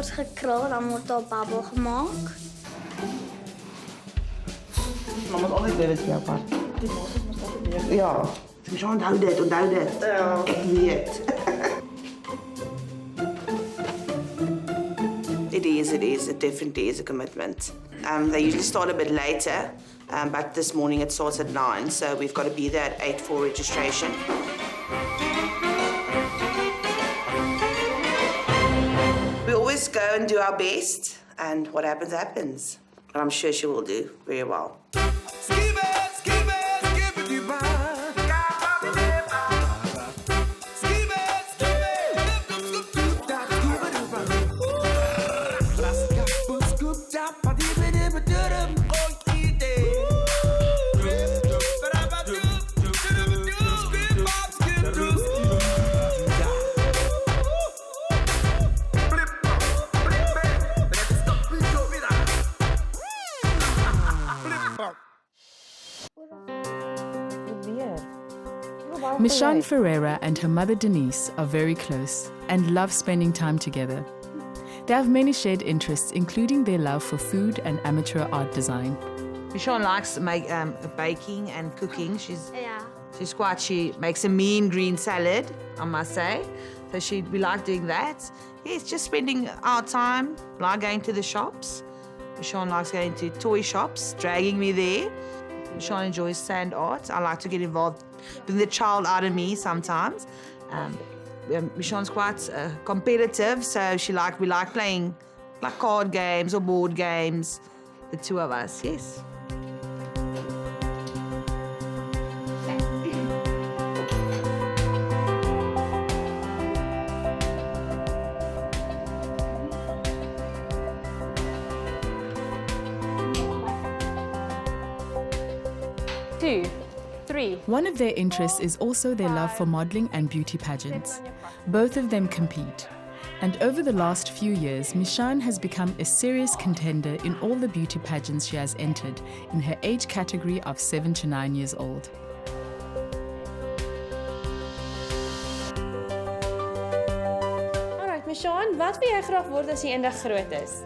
word gekrul, dan word daar babbel gemaak. Mama moet altijd willen jou apart. Ja. Zo onthou dit. Ja. Ek weet. It is. It definitely is a commitment. They usually start a bit later, but this morning it starts at 9, so we've got to be there at 8 for registration. We always go and do our best, and what happens, happens. And I'm sure she will do very well. Michaan Ferreira and her mother Denise are very close and love spending time together. They have many shared interests, including their love for food and amateur art design. Michaan likes baking and cooking. She makes a mean green salad, I must say. So we like doing that. Yeah, it's just spending our time, like going to the shops. Michaan likes going to toy shops, dragging me there. Michaan enjoys sand art. I like to get involved with the child out of me sometimes. Michaan's quite competitive, so we like playing like card games or board games, the two of us, yes. Two. 3. One of their interests is also their love for modeling and beauty pageants. Both of them compete. And over the last few years, Michaan has become a serious contender in all the beauty pageants she has entered in her age category of 7 to 9 years old. Alright, Michaan, wat wil jy graag word as jy eendag groot is?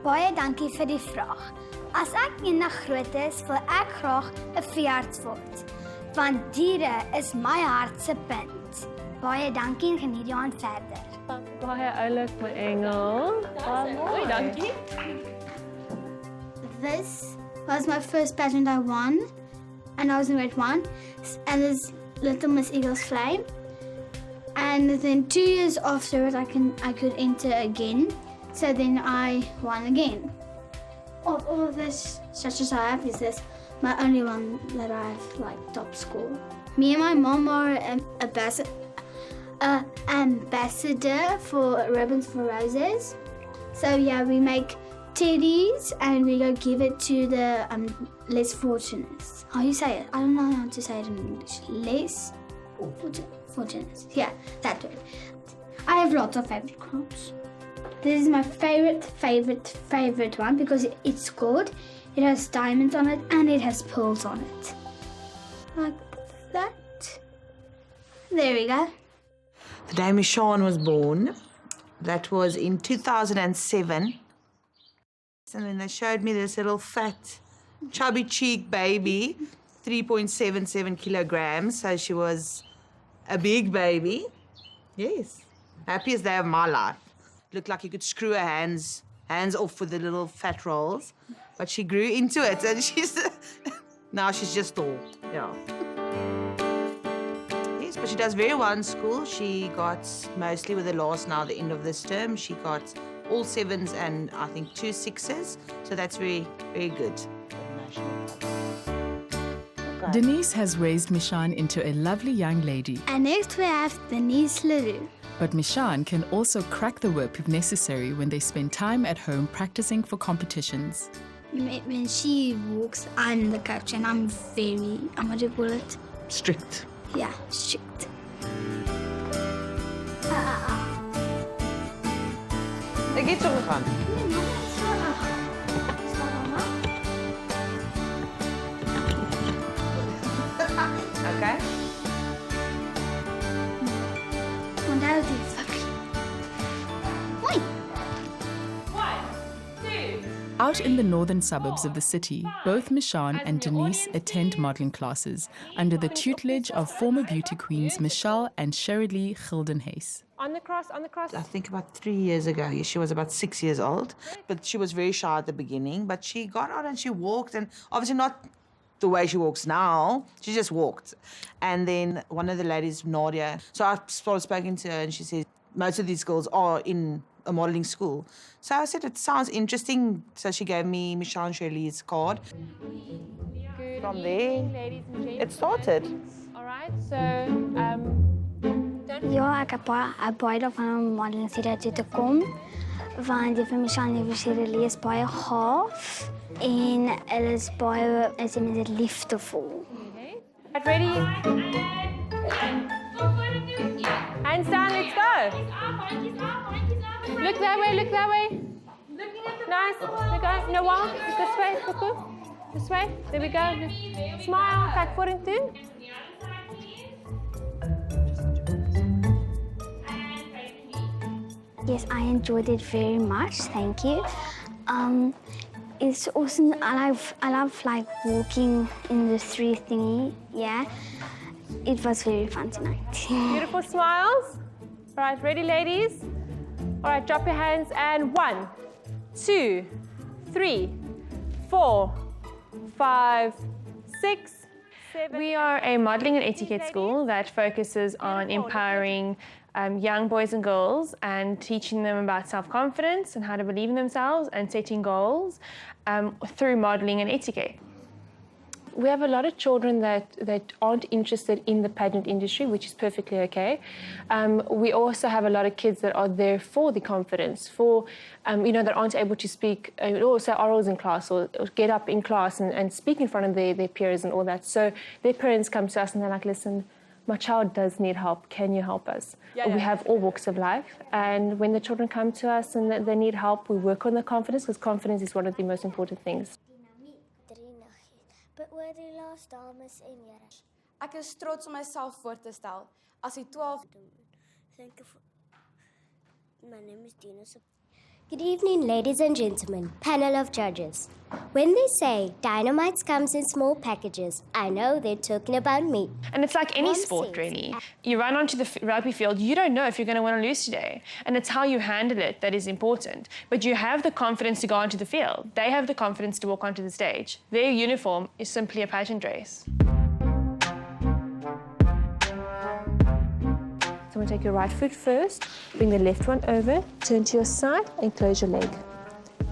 Baie dankie vir die vraag. As ek eendag groot is, wil ek graag 'n veearts word. Want diere is my hart se punt. Baie dankie en geniet jou aan verder. Baie oulik, my engel. Baie mooi, dankie. This was my first pageant I won, and I was in grade 1, and it's Little Miss Eagle's Flame. And then 2 years after it, I could enter again, so then I won again. Of all of this, such as I have, is this my only one that I have like top score. Me and my mom are an ambassador for Ribbons for Roses. So yeah, we make teddies and we go give it to the less fortunate. How you say it? I don't know how to say it in English. Less fortunate. Yeah, that word. I have lots of favorite crops. This is my favorite one because it's gold. It has diamonds on it and it has pearls on it. Like that. There we go. The day Michaan was born, that was in 2007. And then they showed me this little fat, chubby cheek baby, 3.77 kilograms. So she was a big baby. Yes. Happiest day of my life. Looked like you could screw her hands off with the little fat rolls. But she grew into it and now she's just tall. Yeah. Yes, but she does very well in school. She got mostly with the last now, the end of this term, she got all 7s and I think 2 6s. So that's very, very good. Denise has raised Michaan into a lovely young lady. And next we have Denise Leroux. But Michaan can also crack the whip if necessary when they spend time at home practicing for competitions. When she walks, I'm the coach and I'm what do you call it? Strict. Yeah, strict. Ek het so gegaan. Okay. Onthou dit. Mooi. Out in the northern suburbs of the city, both Michaan and Denise attend modelling classes under the tutelage of former beauty queens Michelle and Sherilee Gildenhuys. On the cross, on the cross. I think about 3 years ago, she was about 6 years old, but she was very shy at the beginning, but she got out and she walked, and obviously not the way she walks now, she just walked. And then one of the ladies, Nadia, so I started speaking to her and she said, most of these girls are in a modelling school. So I said, it sounds interesting. So she gave me Michaan Ferreira's card. From there, it started. All right, so Ja, ek het baie daarvan om modeling studio toe te kom, want die van Michaan Ferreira is baie gaaf en hulle is baie liefdevol. Right, ready? Hands down, let's go. Look that way, look that way. Nice. We go. No, one. This way, Kuku. This way. There we go. Smile. Back foot into. Yes, I enjoyed it very much. Thank you. It's awesome. I love like walking in the street thingy. Yeah, it was very fun tonight. Beautiful smiles. All right, ready, ladies? All right, drop your hands and 1, 2, 3, 4, 5, 6, 7. We are a modelling and etiquette school that focuses on empowering young boys and girls and teaching them about self-confidence and how to believe in themselves and setting goals through modelling and etiquette. We have a lot of children that aren't interested in the pageant industry, which is perfectly okay. We also have a lot of kids that are there for the confidence, for, that aren't able to speak, or say orals in class, or get up in class and speak in front of their peers and all that. So their parents come to us and they're like, listen, my child does need help. Can you help us? We have all walks of life. And when the children come to us and they need help, we work on the confidence, because confidence is one of the most important things. Ek is trots om myself voor te stel as die 12. Thank you. My name is Dina. Good evening, ladies and gentlemen, panel of judges. When they say dynamite comes in small packages, I know they're talking about me. And it's like any sport, really. You run onto the rugby field, you don't know if you're going to win or lose today. And it's how you handle it that is important. But you have the confidence to go onto the field. They have the confidence to walk onto the stage. Their uniform is simply a pageant dress. So I'm going to take your right foot first, bring the left one over, turn to your side and close your leg.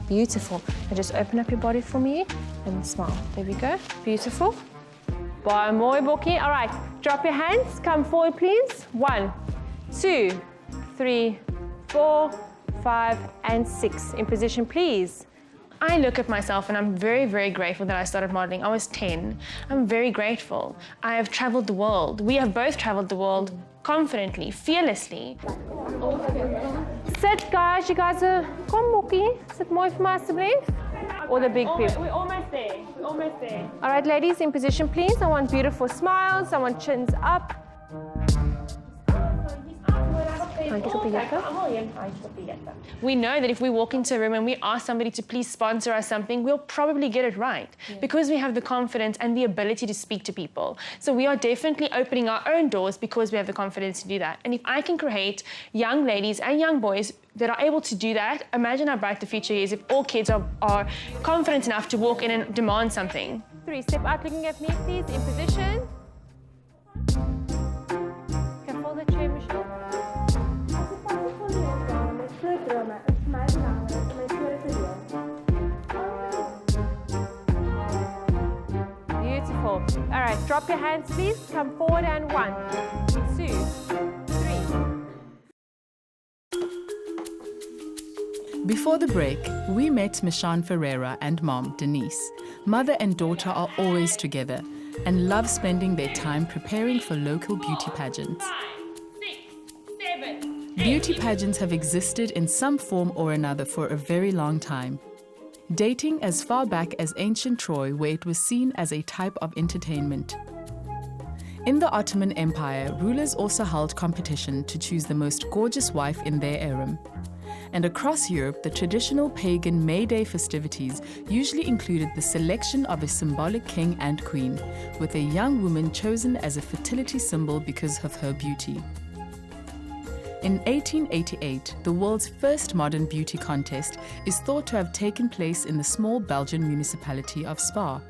Beautiful. And just open up your body for me and smile. There we go. Beautiful. Baie mooi, Bokkie. All right, drop your hands. Come forward, please. 1, 2, 3, 4, 5, and 6. In position, please. I look at myself and I'm very, very grateful that I started modeling. I was 10. I'm very grateful. I have traveled the world. We have both traveled the world confidently, fearlessly. Sit, guys. You guys are... Kom, Bokkie. Sit mooi vir my asseblief. Or the big people. We're almost there. We're almost there. All right, ladies, in position, please. I want beautiful smiles. I want chins up. We know that if we walk into a room and we ask somebody to please sponsor us something, we'll probably get it right, because we have the confidence and the ability to speak to people. So we are definitely opening our own doors because we have the confidence to do that. And if I can create young ladies and young boys that are able to do that, imagine how bright the future is if all kids are confident enough to walk in and demand something. 3, step out looking at me, please, in position. Can hold the chair, Michelle. Beautiful. All right, drop your hands, please. Come forward and 1, 2, 3. Before the break, we met Michaan Ferreira and mom, Denise. Mother and daughter are always together and love spending their time preparing for local beauty pageants. 5, 6, 7, 8. Beauty pageants have existed in some form or another for a very long time, dating as far back as ancient Troy, where it was seen as a type of entertainment. In the Ottoman Empire, rulers also held competition to choose the most gorgeous wife in their harem. And across Europe, the traditional pagan May Day festivities usually included the selection of a symbolic king and queen, with a young woman chosen as a fertility symbol because of her beauty. In 1888, the world's first modern beauty contest is thought to have taken place in the small Belgian municipality of Spa.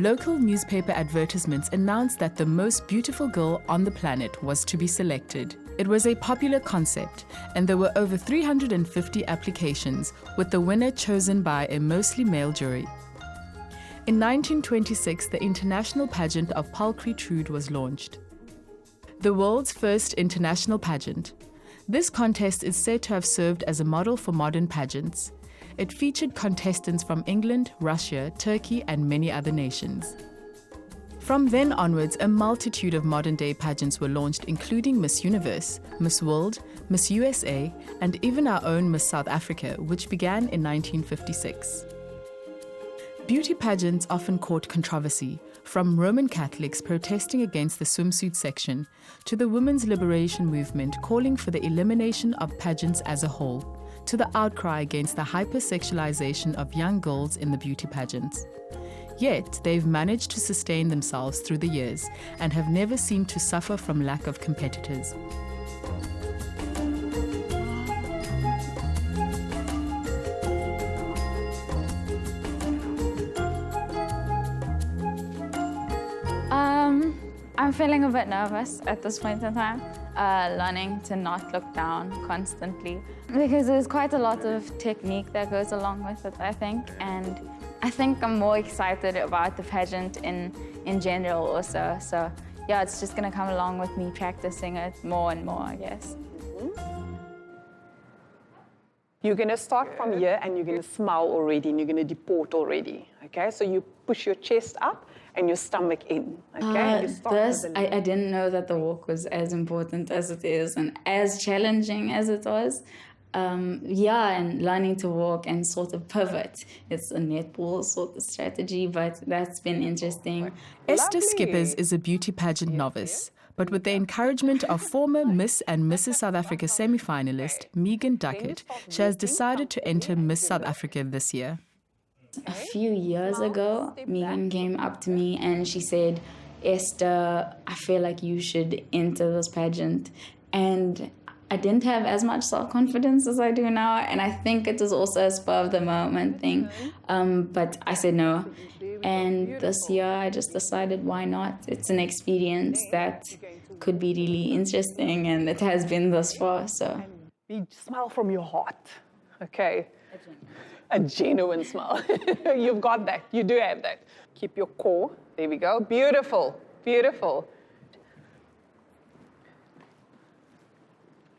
Local newspaper advertisements announced that the most beautiful girl on the planet was to be selected. It was a popular concept, and there were over 350 applications, with the winner chosen by a mostly male jury. In 1926, the international pageant of Truest was launched. The world's first international pageant. This contest is said to have served as a model for modern pageants. It featured contestants from England, Russia, Turkey, and many other nations. From then onwards, a multitude of modern-day pageants were launched, including Miss Universe, Miss World, Miss USA, and even our own Miss South Africa, which began in 1956. Beauty pageants often caught controversy, from Roman Catholics protesting against the swimsuit section to the women's liberation movement calling for the elimination of pageants as a whole, to the outcry against the hypersexualization of young girls in the beauty pageants. Yet, they've managed to sustain themselves through the years and have never seemed to suffer from lack of competitors. I'm feeling a bit nervous at this point in time, learning to not look down constantly, because there's quite a lot of technique that goes along with it, I think, and I think I'm more excited about the pageant in general also, so yeah, it's just gonna come along with me practicing it more and more, I guess. You're going to start from here and you're going to smile already and you're going to deport already, okay? So you push your chest up and your stomach in, okay? I didn't know that the walk was as important as it is and as challenging as it was. And learning to walk and sort of pivot. It's a netball sort of strategy, but that's been interesting. Esther Schippers is a beauty pageant novice, but with the encouragement of former Miss and Mrs. South Africa semi-finalist Megan Duckett, she has decided to enter Miss South Africa this year. A few years ago, Megan came up to me and she said, Esther, I feel like you should enter this pageant. And I didn't have as much self-confidence as I do now, and I think it was also a spur of the moment thing, but I said no. And this year I just decided, why not? It's an experience that could be really interesting, and it has been thus far, so. Smile from your heart, okay? A genuine smile. You've got that, you do have that. Keep your core, there we go. Beautiful, beautiful.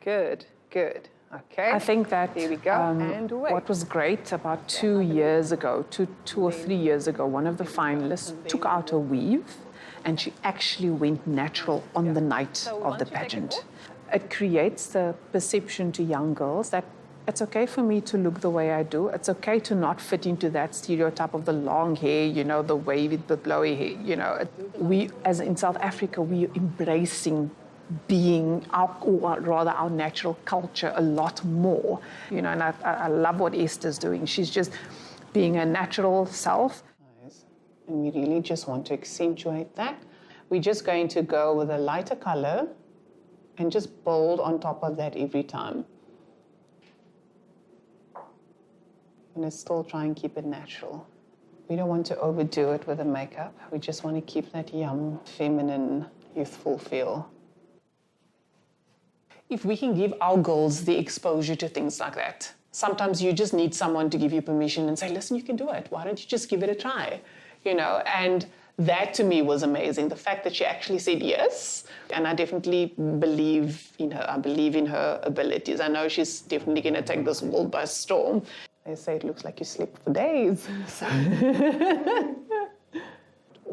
Good, good. Okay. I think that there we go. And away. What was great about 2 years ago, two or 3 years ago, one of the finalists took out a weave and she actually went natural on the night of the pageant. It creates the perception to young girls that it's okay for me to look the way I do. It's okay to not fit into that stereotype of the long hair, you know, the wavy, the blowy hair, you know. We, as in South Africa, we're embracing being our natural culture a lot more, you know, and I love what Esther's doing. She's just being her natural self. And we really just want to accentuate that. We're just going to go with a lighter color and just bold on top of that every time. And still try and keep it natural. We don't want to overdo it with the makeup. We just want to keep that young, feminine, youthful feel. If we can give our girls the exposure to things like that, sometimes you just need someone to give you permission and say, listen, you can do it. Why don't you just give it a try? You know, and that to me was amazing. The fact that she actually said yes. And I definitely believe in her. I believe in her abilities. I know she's definitely going to take this world by storm. They say it looks like you slept for days. So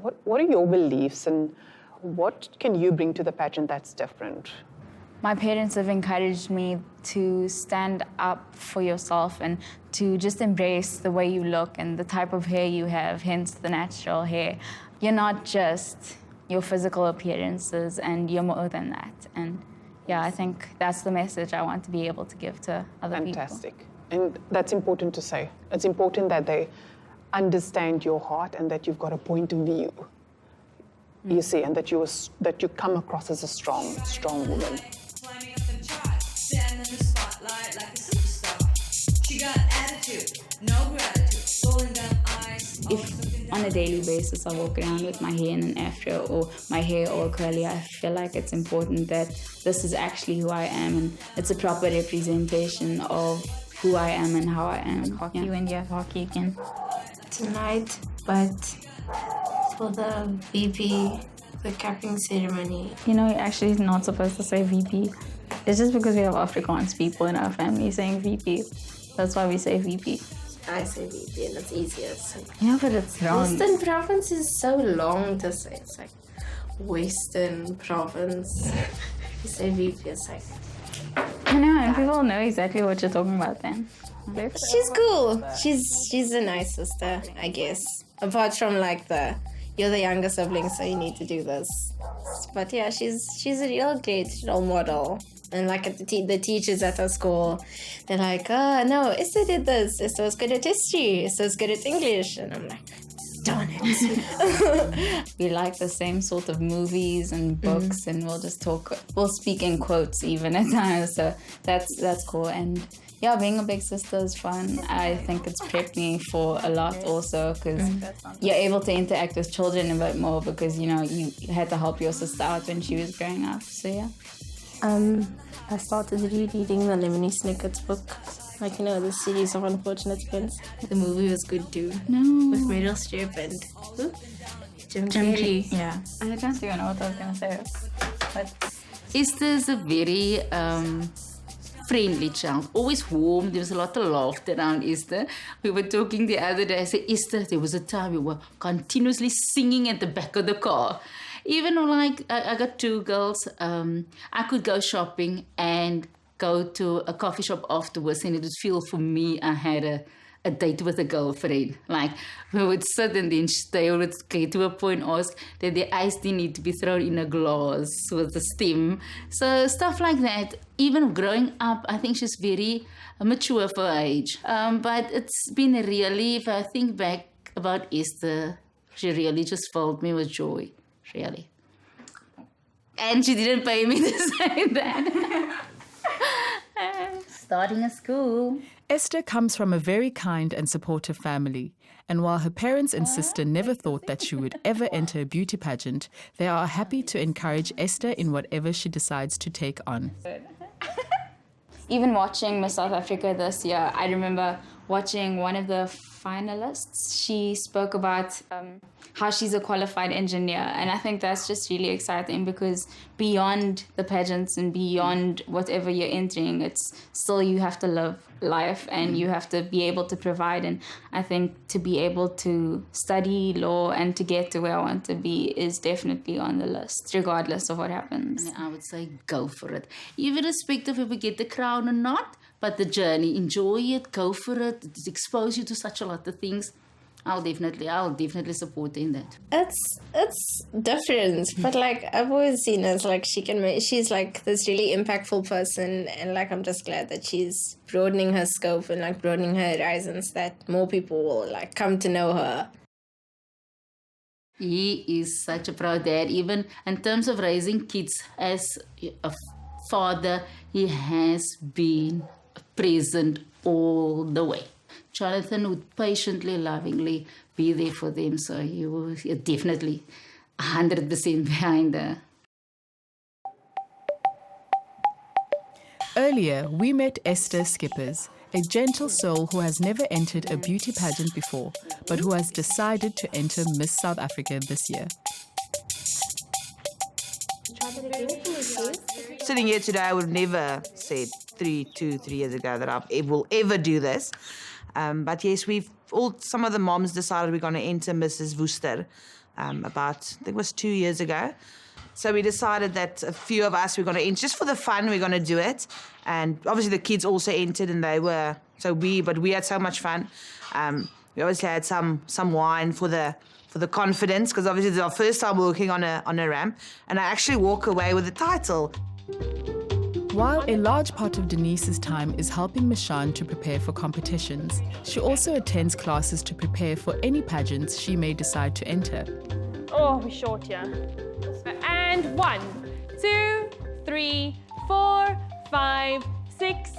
what are your beliefs and what can you bring to the pageant that's different? My parents have encouraged me to stand up for yourself and to just embrace the way you look and the type of hair you have, hence the natural hair. You're not just your physical appearances, and you're more than that. And yeah, I think that's the message I want to be able to give to other people. Fantastic. And that's important to say. It's important that they understand your heart and that you've got a point of view. You see, and that you come across as a strong woman. If on a daily basis I walk around with my hair in an afro or my hair all curly, I feel like it's important that this is actually who I am and it's a proper representation of who I am and how I am. Hockey when you have hockey again. Tonight, but for the VP, the capping ceremony. You know, you're actually not supposed to say VP. It's just because we have Afrikaans people in our family saying VP. That's why we say VP. I say VP and it's easier. So. Yeah, but it's wrong. Western province is so long to say. It's like Western province. You say VP, it's like... I know, and people know exactly what you're talking about then. She's cool. She's a nice sister, I guess. Apart from like you're the younger sibling, so you need to do this. But yeah, she's a real great role model. And like at the teachers at our school, they're like, oh no, Esther did this. Esther was good at history. Esther was good at English. And I'm like, darn it. We like the same sort of movies and books, and we'll speak in quotes even at times. So that's cool. And yeah, being a big sister is fun. I think it's prepped me for a lot also because you're able to interact with children a bit more because, you know, you had to help your sister out when she was growing up. So yeah. I started rereading the Lemony Snicket's book. Like, you know, the series of Unfortunate Events. The movie was good too. No. With Meryl Streep and Jim Carrey. Yeah. I don't even know what I was going to say. But Esther is a very friendly child, always warm. There was a lot of laughter around Esther. We were talking the other day. I said, Esther, there was a time we were continuously singing at the back of the car. Even like I got two girls, I could go shopping and go to a coffee shop afterwards, and it would feel for me I had a date with a girlfriend. Like we would sit and then they would get to a point ask that the iced tea need to be thrown in a glass with a stem. So stuff like that. Even growing up, I think she's very mature for her age. But it's been really, if I think back about Esther, she really just filled me with joy. Really. And she didn't pay me to say that. Starting a school. Esther comes from a very kind and supportive family, and while her parents and sister never thought that she would ever enter a beauty pageant, they are happy to encourage Esther in whatever she decides to take on. Even watching Miss South Africa this year, I remember watching one of the finalists. She spoke about how she's a qualified engineer, and I think that's just really exciting because beyond the pageants and beyond whatever you're entering, it's still you have to live life and you have to be able to provide. And I think to be able to study law and to get to where I want to be is definitely on the list, regardless of what happens. I would say go for it, irrespective if we get the crown or not. But the journey, enjoy it, go for it. It exposes you to such a lot of things. I'll definitely support in that. It's different, but like I've always seen as like she's like this really impactful person, and like I'm just glad that she's broadening her scope and like broadening her horizons, that more people will like come to know her. He is such a proud dad, even in terms of raising kids. As a father, he has been present all the way. Jonathan would patiently, lovingly be there for them, so he was definitely 100% behind her. Earlier, we met Esther Schippers, a gentle soul who has never entered a beauty pageant before, but who has decided to enter Miss South Africa this year. Sitting here today, I would have never said 3 years ago that I will ever do this. But yes, some of the moms decided we're going to enter Mrs. Worcester about, I think it was 2 years ago. So we decided that a few of us were going to enter, just for the fun, we're going to do it. And obviously the kids also entered, and but we had so much fun. We obviously had some wine for the confidence, because obviously it's our first time working on a ramp, and I actually walk away with the title. While a large part of Denise's time is helping Michaan to prepare for competitions, she also attends classes to prepare for any pageants she may decide to enter. Oh, we're short here. And 1, 2, 3, 4, 5, 6,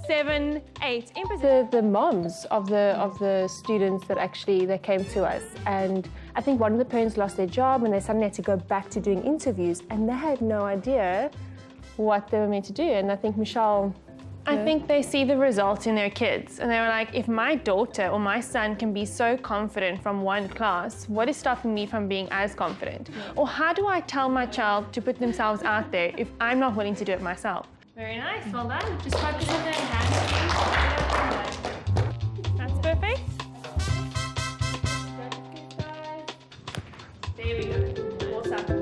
7, 8. The moms of the students that came to us, and I think one of the parents lost their job and they suddenly had to go back to doing interviews, and they had no idea what they were meant to do. And I think Michelle, I think they see the results in their kids, and they were like, if my daughter or my son can be so confident from one class, what is stopping me from being as confident? Or how do I tell my child to put themselves out there if I'm not willing to do it myself? Very nice, well done. Just focus on their hands. That's perfect. There we go. What's up there?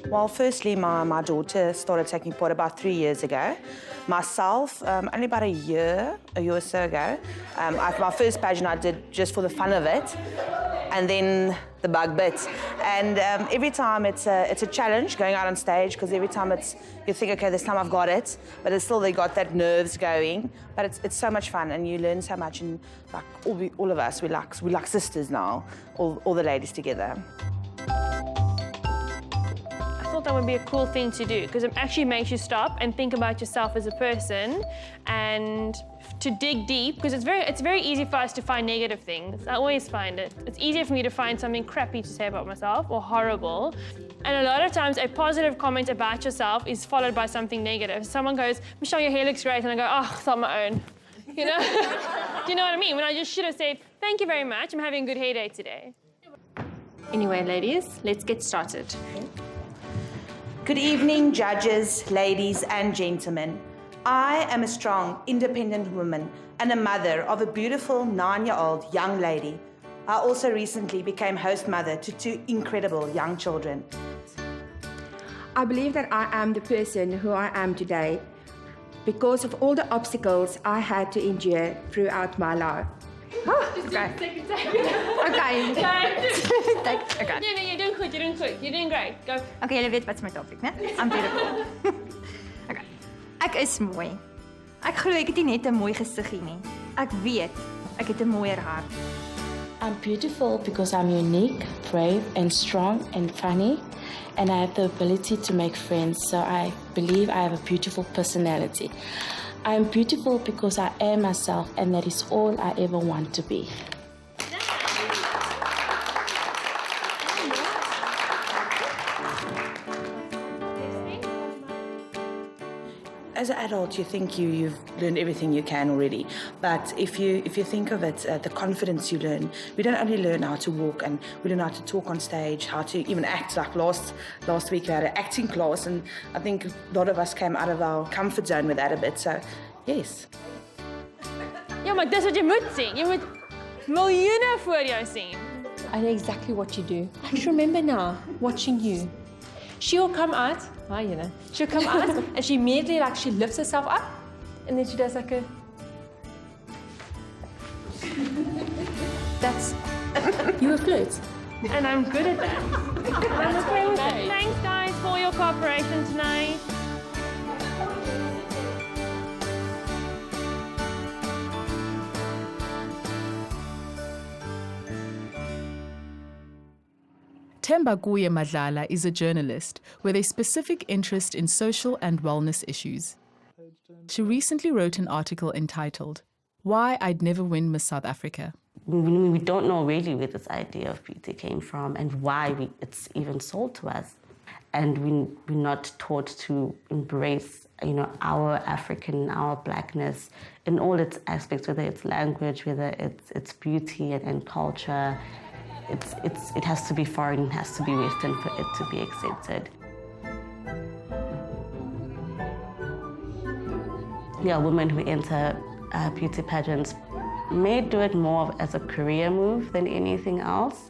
Well, firstly, my daughter started taking part about 3 years ago. Myself, only about a year or so ago. My first pageant I did just for the fun of it, and then the bug bit. And every time it's a challenge going out on stage, because every time you think, okay, this time I've got it, but it's still they got that nerves going. But it's so much fun, and you learn so much. And like all of us, we like sisters now, all the ladies together. I thought that would be a cool thing to do, because it actually makes you stop and think about yourself as a person and to dig deep, because it's very easy for us to find negative things. I always find it. It's easier for me to find something crappy to say about myself or horrible. And a lot of times a positive comment about yourself is followed by something negative. Someone goes, Michelle, your hair looks great, and I go, oh, it's on my own. You know? Do you know what I mean? When I just should have said, thank you very much, I'm having a good hair day today. Anyway, ladies, let's get started. Good evening, judges, ladies and gentlemen. I am a strong, independent woman and a mother of a beautiful 9-year-old young lady. I also recently became host mother to 2 incredible young children. I believe that I am the person who I am today because of all the obstacles I had to endure throughout my life. Oh, okay. Okay. Okay. No, you're doing good, you're doing great. Go. Okay, julle weet wat is my topic, né? I'm beautiful. Okay. Ek is mooi. Ek glo ek het nie net 'n mooi gesiggie nie. Ek weet ek het 'n mooier hart. I'm beautiful because I'm unique, brave and strong and funny, and I have the ability to make friends, so I believe I have a beautiful personality. I am beautiful because I am myself, and that is all I ever want to be. As an adult, you think you've learned everything you can already. But if you think of it, the confidence you learn, we don't only learn how to walk, and we learn how to talk on stage, how to even act. Like last week we had an acting class, and I think a lot of us came out of our comfort zone with that a bit. So, yes. Ja, maar dis wat jy moet sien. Jy moet miljoene voor jou sien. I know exactly what you do. I just remember now watching you. She'll come out, she'll come out and she immediately she lifts herself up and then she does like a... That's... You a flirt. And I'm good at that. I'm okay with it. Thanks guys for your cooperation tonight. Thembakuye Madlala is a journalist with a specific interest in social and wellness issues. She recently wrote an article entitled, Why I'd Never Win Miss South Africa. We don't know really where this idea of beauty came from and why it's even sold to us. And we're not taught to embrace, our African, our blackness in all its aspects, whether it's language, whether it's beauty and culture. It has to be foreign, it has to be Western for it to be accepted. Yeah, women who enter beauty pageants may do it more as a career move than anything else.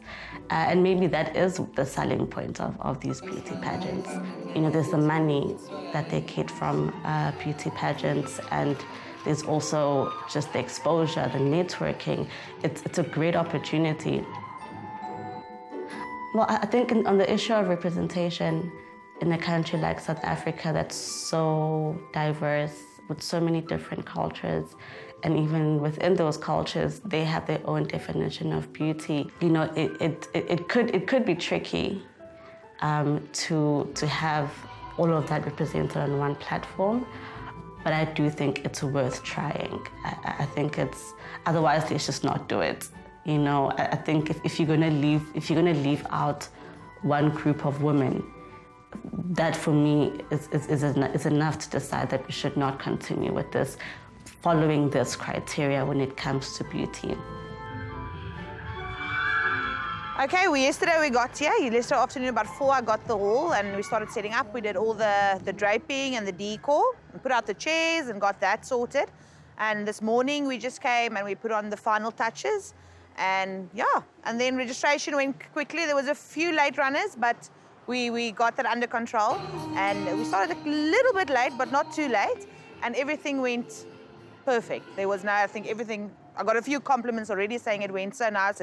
And maybe that is the selling point of these beauty pageants. There's the money that they get from beauty pageants, and there's also just the exposure, the networking. It's a great opportunity. Well, I think on the issue of representation, in a country like South Africa that's so diverse, with so many different cultures, and even within those cultures, they have their own definition of beauty. You know, it could be tricky to have all of that represented on one platform, but I do think it's worth trying. I think it's, otherwise let's just not do it. You know, I think if you're gonna leave out one group of women, that for me is enough to decide that we should not continue with this, following this criteria when it comes to beauty. Okay, yesterday we got here. Yesterday afternoon about 4 I got the hall and we started setting up. We did all the draping and the decor and put out the chairs and got that sorted. And this morning we just came and we put on the final touches. And yeah, and then registration went quickly. There was a few late runners, but we got that under control. And we started a little bit late, but not too late. And everything went perfect. There was no, I think everything, I got a few compliments already saying it went so nice.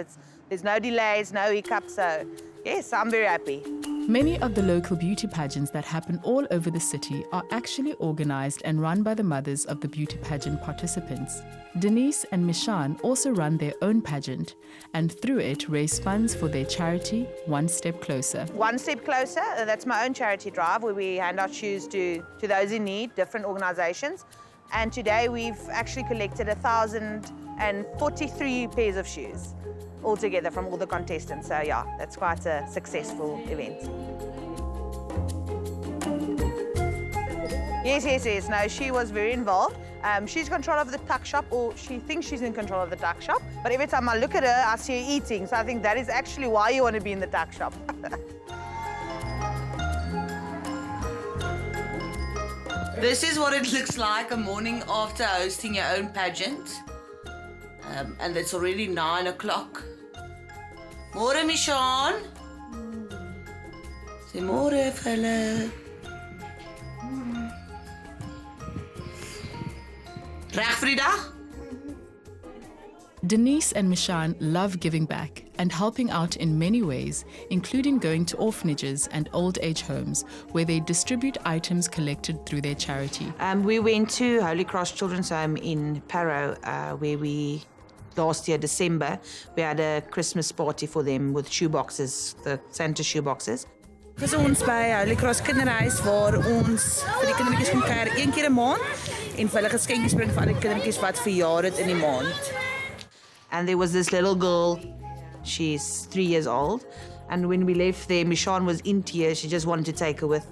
There's no delays, no hiccups. So yes, I'm very happy. Many of the local beauty pageants that happen all over the city are actually organized and run by the mothers of the beauty pageant participants. Denise and Michaan also run their own pageant and through it raise funds for their charity, One Step Closer. One Step Closer, that's my own charity drive where we hand out shoes to those in need, different organizations. And today we've actually collected 1,043 pairs of shoes altogether from all the contestants. So yeah, that's quite a successful event. Yes. No, she was very involved. She's in control of the tuck shop, or she thinks she's in control of the tuck shop. But every time I look at her, I see her eating. So I think that is actually why you want to be in the tuck shop. This is what it looks like a morning after hosting your own pageant. And it's already 9 o'clock. More, Michaan. Say more, fella. Reg vir die dag? Denise and Michaan love giving back and helping out in many ways, including going to orphanages and old age homes where they distribute items collected through their charity. We went to Holy Cross Children's Home in Parow, where last year, December, we had a Christmas party for them with shoeboxes, the Santa shoeboxes. Dis ons by Holy Cross Kinderhuis waar ons vir die kindertjies kom kuier 1 keer 'n maand en vir hulle geskenkies bring vir al die kindertjies wat verjaar het in die maand. And there was this little girl, she's 3 years old, and when we left there, Michaan was in tears. She just wanted to take her with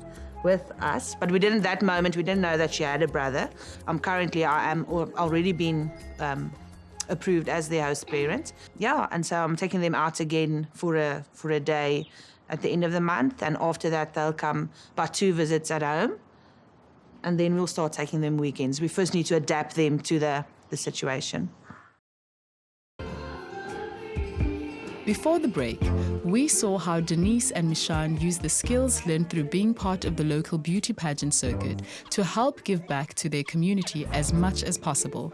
us, but we didn't, that moment, we didn't know that she had a brother. I am already been approved as their host parent. Yeah, and so I'm taking them out again for a day at the end of the month, and after that they'll come by 2 visits at home, and then we'll start taking them weekends. We first need to adapt them to the situation. Before the break, we saw how Denise and Michaan use the skills learned through being part of the local beauty pageant circuit to help give back to their community as much as possible.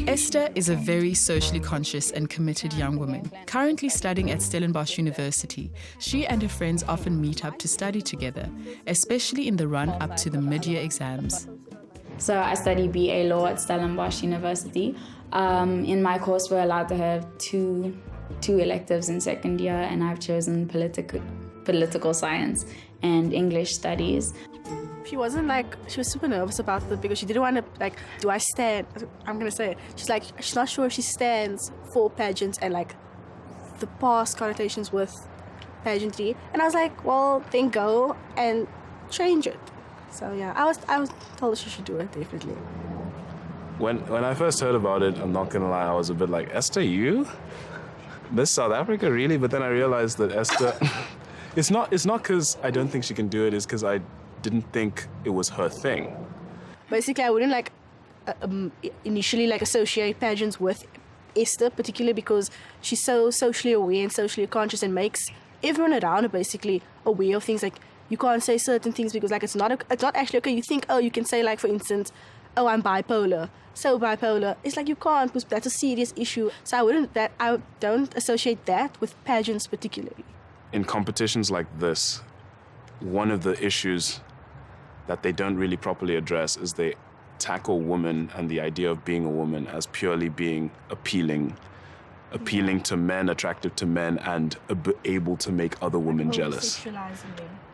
Esther is a very socially conscious and committed young woman. Currently studying at Stellenbosch University, she and her friends often meet up to study together, especially in the run-up to the mid-year exams. So I study BA Law at Stellenbosch University. In my course, we're allowed to have two electives in second year, and I've chosen political science and English studies. She wasn't she was super nervous about it because she didn't want to, do I stand? I'm going to say it. She's not sure if she stands for pageants and, the past connotations with pageantry. And I was like, well, then go and change it. So, yeah, I was told she should do it, definitely. When I first heard about it, I'm not going to lie, I was a bit like, Esther, you? Miss South Africa, really? But then I realized that Esther... it's not because I don't think she can do it, it's because I didn't think it was her thing. Basically, I wouldn't initially associate pageants with Esther, particularly because she's so socially aware and socially conscious and makes everyone around her basically aware of things. You can't say certain things because it's not actually okay. You think, you can say for instance, I'm bipolar. So bipolar. It's you can't because that's a serious issue. So I don't associate that with pageants particularly. in competitions like this, one of the issues that they don't really properly address is they tackle women and the idea of being a woman as purely being appealing to men, attractive to men, and able to make other women jealous.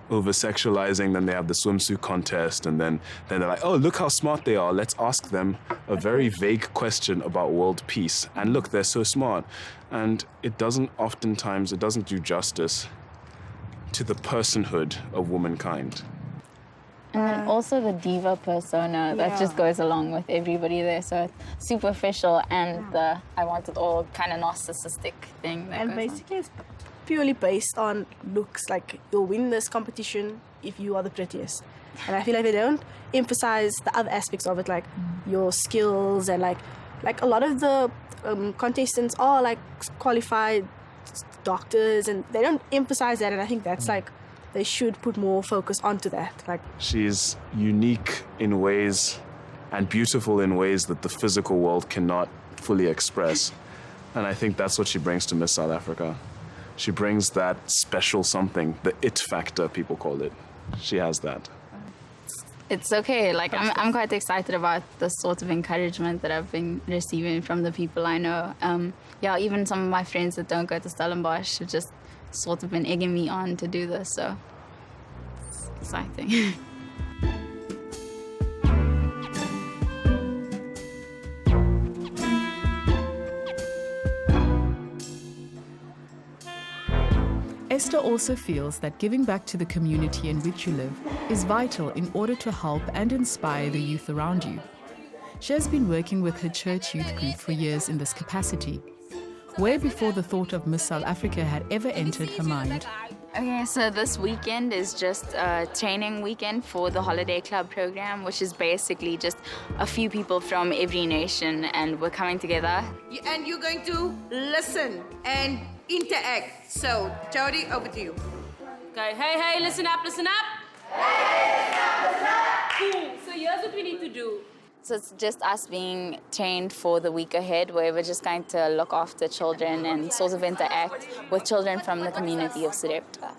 Over-sexualizing, then they have the swimsuit contest, and then they're like, oh, look how smart they are. Let's ask them a very vague question about world peace. And look, they're so smart. And it doesn't do justice to the personhood of womankind. And then also the diva persona that just goes along with everybody there. So it's superficial and the I want it all kind of narcissistic thing. And basically it's purely based on looks. Like, you'll win this competition if you are the prettiest. And I feel like they don't emphasize the other aspects of it, like your skills and like a lot of the contestants are like qualified doctors, and they don't emphasize that. And I think that's like, they should put more focus onto that. Like, she's unique in ways and beautiful in ways that the physical world cannot fully express. And I think that's what she brings to Miss South Africa. She brings that special something, the it factor, people call it. She has that. It's okay. Like, I'm quite excited about the sort of encouragement that I've been receiving from the people I know. Yeah, even some of my friends that don't go to Stellenbosch have just sort of been egging me on to do this, so it's exciting. Esther also feels that giving back to the community in which you live is vital in order to help and inspire the youth around you. She has been working with her church youth group for years in this capacity, way before the thought of Miss South Africa had ever entered her mind. Okay, so this weekend is just a training weekend for the Holiday Club program, which is basically just a few people from every nation, and we're coming together. And you're going to listen and interact. So, Jody, over to you. Okay, hey, listen up. Hey, listen up. Cool, so here's what we need to do. So it's just us being trained for the week ahead, where we're just going to look after children and sort of interact with children from the community of Sarepta.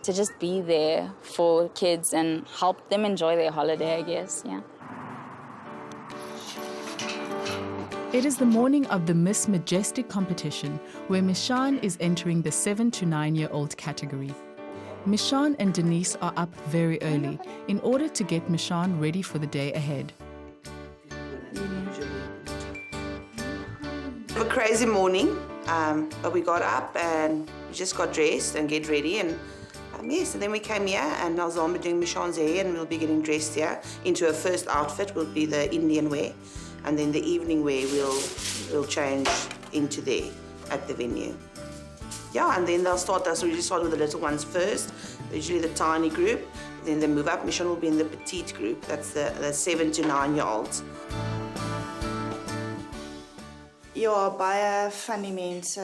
To just be there for kids and help them enjoy their holiday, I guess, yeah. It is the morning of the Miss Majestic competition, where Michaan is entering the 7 to 9-year-old category. Michaan and Denise are up very early in order to get Michaan ready for the day ahead. A crazy morning, but we got up and we just got dressed and get ready, and yes, and then we came here, and now I'll be doing Michaan's hair, and we'll be getting dressed here into her first outfit, will be the Indian wear, and then the evening wear we'll change into there at the venue. Yeah, and then they'll start us. So we just start with the little ones first, usually the tiny group, then they move up. Michaan will be in the petite group, that's the 7 to 9-year-olds. Ja, baie van die mense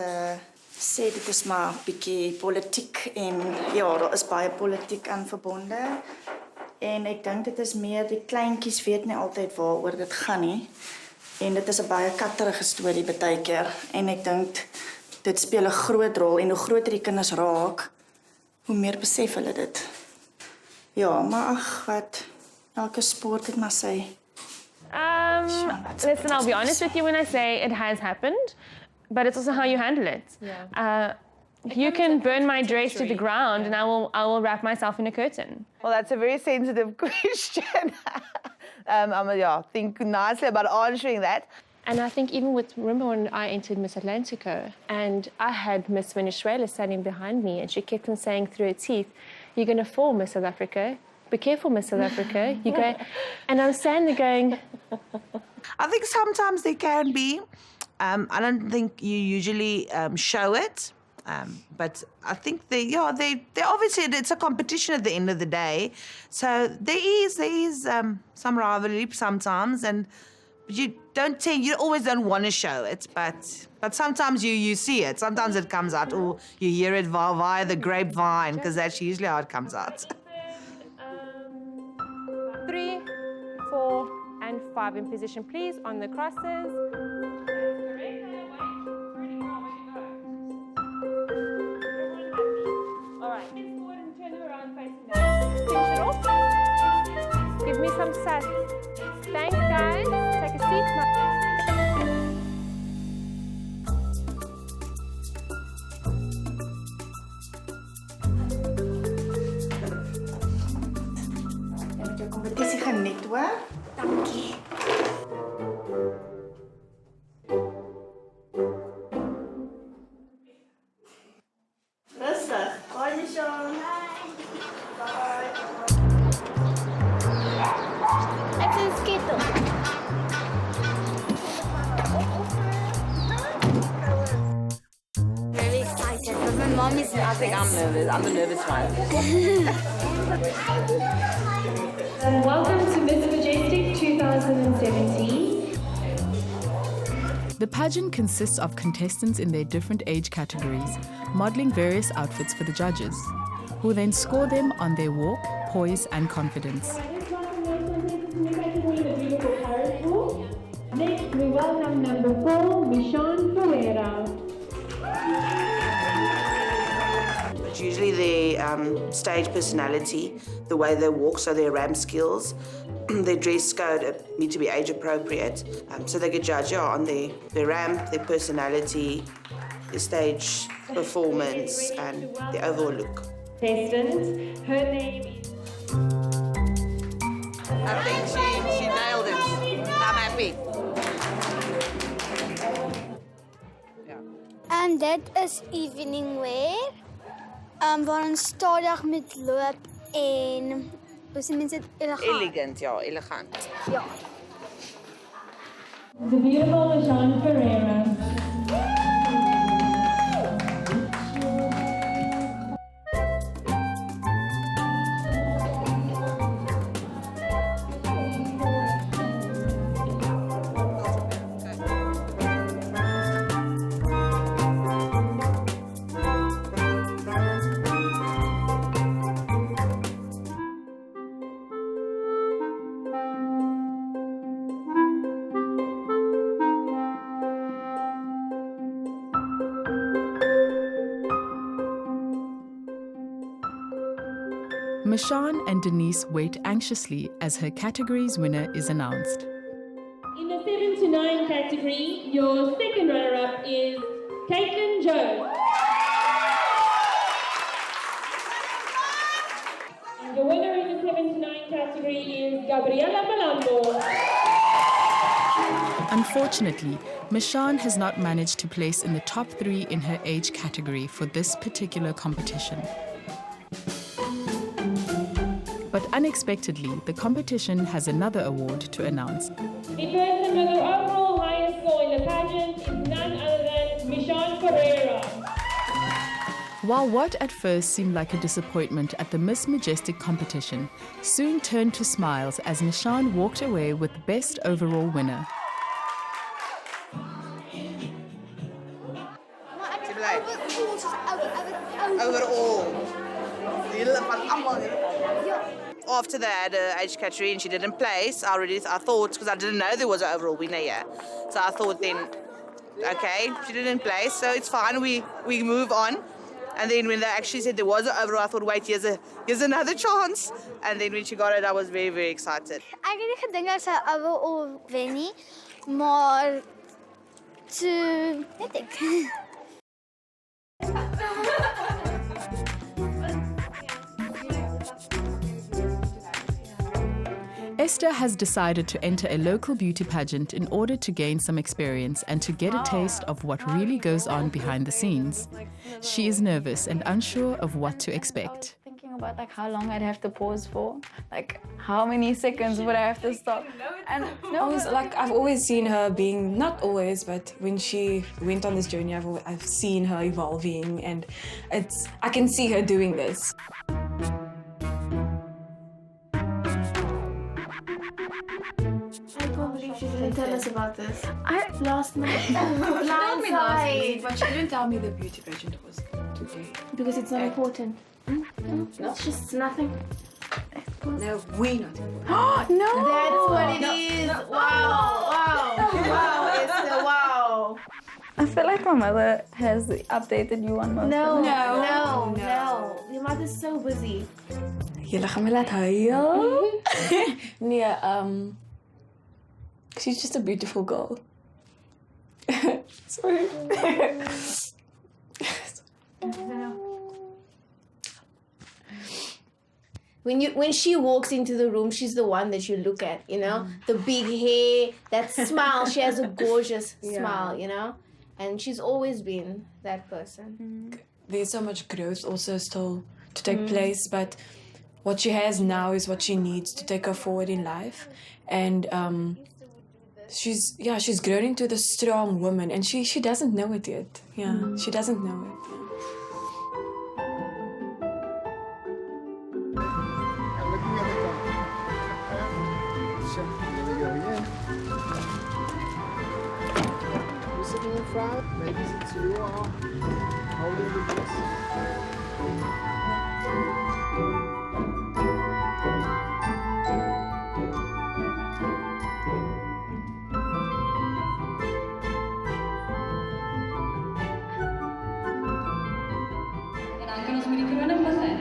sê dit is maar 'n bietjie politiek, en ja, daar is baie politiek aan verbonde. En ek dink dit is meer die kleintjies weet nie altyd waaroor dit gaan nie. En dit is 'n baie katterige storie baie keer, en ek dink dit speel 'n groot rol, en hoe groter die kinders raak, hoe meer besef hulle dit. Ja, maar ag, wat elke sport het maar sy. Listen, I'll be honest with you when I say it has happened, but it's also how you handle it. You can burn my dress to the ground, and I will wrap myself in a curtain. Well, that's a very sensitive question. Think nicely about answering that. And I think even with, remember when I entered Miss Atlantico, and I had Miss Venezuela standing behind me, and she kept on saying through her teeth, "You're going to fall, Miss South Africa. Be careful, Miss South Africa." You go, and I'm standing there going. I think sometimes there can be. I don't think you usually show it, but I think they obviously it's a competition at the end of the day, so there is some rivalry sometimes, and you always don't want to show it, but sometimes you see it. Sometimes it comes out, or you hear it via the grapevine, because that's usually how it comes out. 3, 4, and 5 in position, please, on the crosses. right. Thanks, guys. Take a seat. Jy moet jou kompetisie geniet, hoor? Dankie. Rustig. Hoi, Michaan. Bye. Ek is skater. Very excited, but my mom is nervous. I think I'm nervous. I'm the nervous one. Welcome to Miss Majestic 2017. The pageant consists of contestants in their different age categories, modeling various outfits for the judges, who then score them on their walk, poise, and confidence. Next, we welcome number 4, Michaan Ferreira. It's usually their stage personality, the way they walk, so their ramp skills, their dress code need to be age appropriate. So they get judged on their ramp, their personality, their stage performance, and their overall look. Contestant, her name is... I think she nailed it. I'm happy. Dit is evening wear. Waar ons stadig met loop en hoe se mense dit elegant. Elegant, ja, elegant. Ja. The beautiful Michaan Ferreira. Michaan and Denise wait anxiously as her category's winner is announced. In the 7 to 9 category, your second runner-up is Caitlin Jones. And the winner in the 7 to 9 category is Gabriela Malambo. Unfortunately, Michaan has not managed to place in the top 3 in her age category for this particular competition. But unexpectedly, the competition has another award to announce. The person with the overall highest score in the pageant is none other than Michaan Ferreira. While what at first seemed like a disappointment at the Miss Majestic competition soon turned to smiles as Michaan walked away with Best Overall Winner. Overall. After that age category and she didn't place, I thought, because I didn't know there was an overall winner here. So I thought then, okay, she didn't place, so it's fine, we move on. And then when they actually said there was an overall, I thought, wait, here's another chance. And then when she got it, I was very, very excited. Ek het nie gedink dat sy overall wen nie, maar toe weet ek. Esther has decided to enter a local beauty pageant in order to gain some experience and to get a taste of what really goes on behind the scenes. She is nervous and unsure of what to expect. Thinking about like how long I'd have to pause for, like how many seconds would I have to stop? And I've always seen her being, not always, but when she went on this journey, I've seen her evolving, and I can see her doing this. I can't believe she didn't tell us about this. Last night. She told me last week, but she didn't tell me the beauty pageant was today. Because it's not important. No. It's just nothing. No, we not important. No! That's what it is. No. Wow, Esther, wow. I feel like my mother has updated you on most No. of them. Your mother's so busy. Julle gaan my laat huil. Nee, she's just a beautiful girl. Sorry. When she walks into the room, she's the one that you look at, you know? The big hair, that smile. She has a gorgeous smile, you know? And she's always been that person. There's so much growth also still to take place, but what she has now is what she needs to take her forward in life. And she's grown into the strong woman, and she doesn't know it yet. Yeah, she doesn't know it. Yeah. Sitting in front, maybe since you are holding the dress. En dan kan ons met die kroning begin.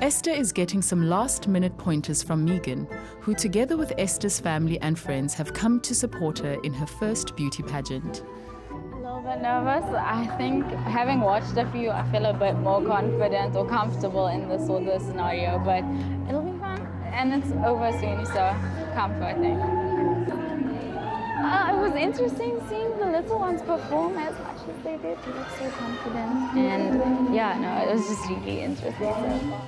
Esther is getting some last-minute pointers from Megan, who together with Esther's family and friends have come to support her in her first beauty pageant. A little bit nervous. I think having watched a few, I feel a bit more confident or comfortable in this sort of scenario, but it'll be fun. And it's over soon, so comforting. It was interesting seeing the little ones perform as much as they did. They looked so confident. And yeah, no, it was just really interesting so far.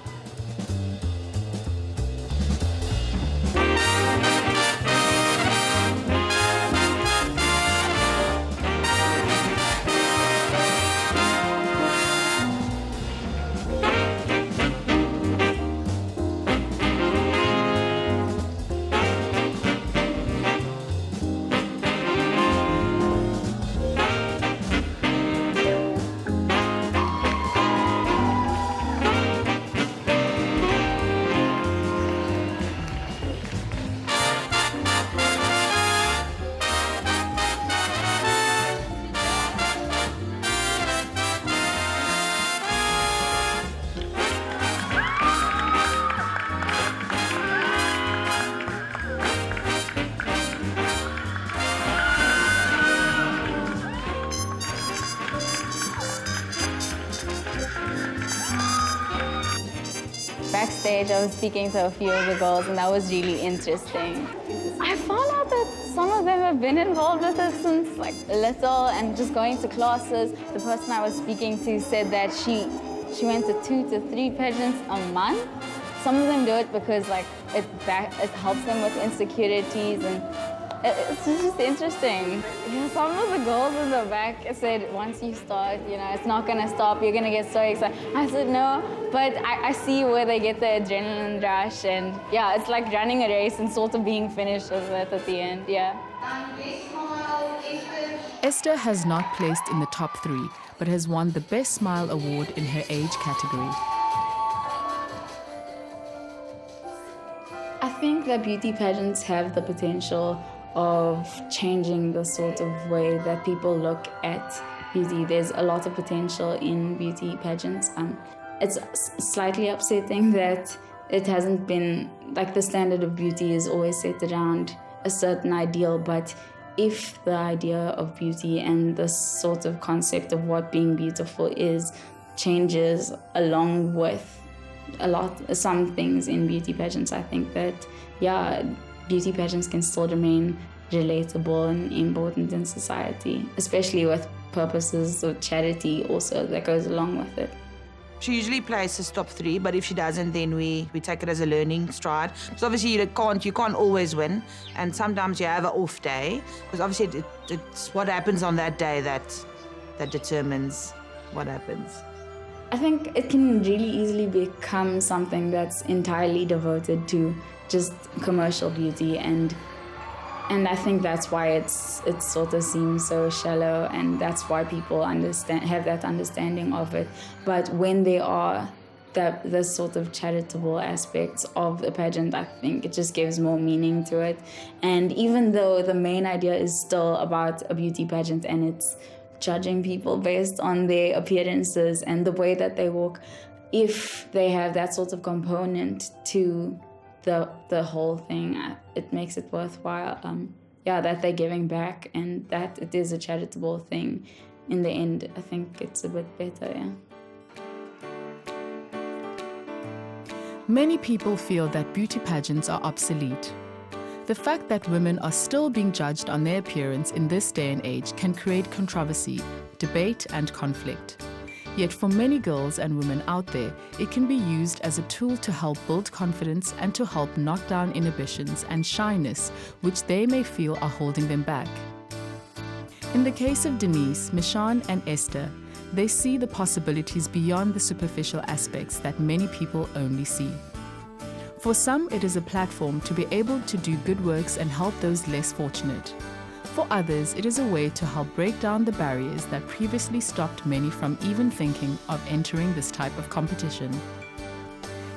Backstage, I was speaking to a few of the girls, and that was really interesting. I found out that some of them have been involved with it since like little and just going to classes. The person I was speaking to said that she went to 2 to 3 pageants a month. Some of them do it because like it helps them with insecurities, and it's just interesting. Yeah, some of the girls in the back said once you start, you know, it's not gonna stop, you're gonna get so excited. I said no, but I see where they get the adrenaline rush, and yeah, it's like running a race and sort of being finished with it at the end, yeah. Esther has not placed in the top 3, but has won the Best Smile award in her age category. I think that beauty pageants have the potential of changing the sort of way that people look at beauty. There's a lot of potential in beauty pageants. It's slightly upsetting that it hasn't been, like the standard of beauty is always set around a certain ideal, but if the idea of beauty and the sort of concept of what being beautiful is changes along with some things in beauty pageants, I think that, yeah, beauty pageants can still remain relatable and important in society, especially with purposes of charity also that goes along with it. She usually places top 3, but if she doesn't, then we take it as a learning stride. Because obviously you can't always win, and sometimes you have an off day. Because obviously it's what happens on that day that determines what happens. I think it can really easily become something that's entirely devoted to just commercial beauty, and I think that's why it sort of seems so shallow, and that's why people have that understanding of it. But when there are the sort of charitable aspects of the pageant, I think it just gives more meaning to it. And even though the main idea is still about a beauty pageant and it's judging people based on their appearances and the way that they walk, if they have that sort of component to the whole thing, it makes it worthwhile. That they're giving back and that it is a charitable thing. In the end, I think it's a bit better, yeah. Many people feel that beauty pageants are obsolete. The fact that women are still being judged on their appearance in this day and age can create controversy, debate, and conflict. Yet for many girls and women out there, it can be used as a tool to help build confidence and to help knock down inhibitions and shyness which they may feel are holding them back. In the case of Denise, Michaan, and Esther, they see the possibilities beyond the superficial aspects that many people only see. For some, it is a platform to be able to do good works and help those less fortunate. For others, it is a way to help break down the barriers that previously stopped many from even thinking of entering this type of competition.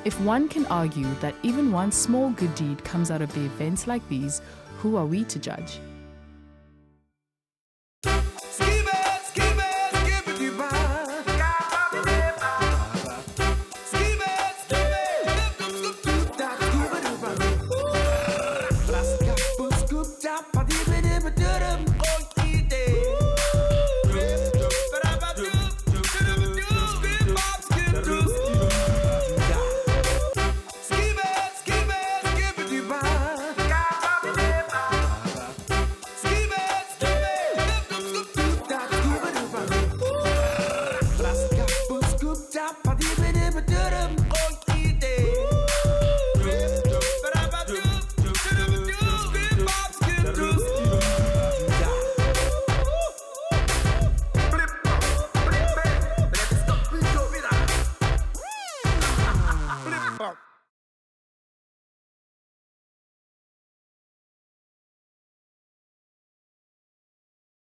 If one can argue that even one small good deed comes out of the events like these, who are we to judge? Fuck.